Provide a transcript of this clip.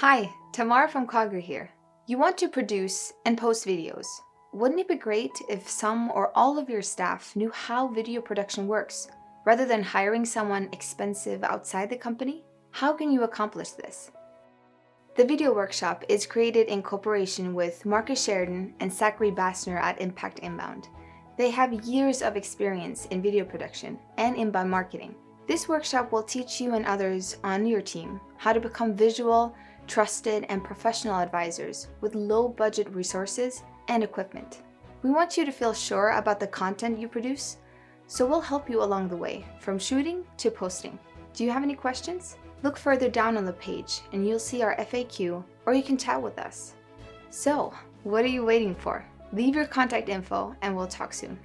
Hi, Tamara from KOGGER here. You want to produce and post videos. Wouldn't it be great if some or all of your staff knew how video production works, rather than hiring someone expensive outside the company? How can you accomplish this? The video workshop is created in cooperation with Sheridan and Zachary Basner at Impact Inbound. They have years of experience in video production and inbound marketing. This workshop will teach you and others on your team how to become visual, trusted, and professional advisors with low-budget resources and equipment. We want you to feel sure about the content you produce, so we'll help you along the way, from shooting to posting. Do you have any questions? Look further down on the page and you'll see our FAQ, or you can chat with us. So, what are you waiting for? Leave your contact info and we'll talk soon.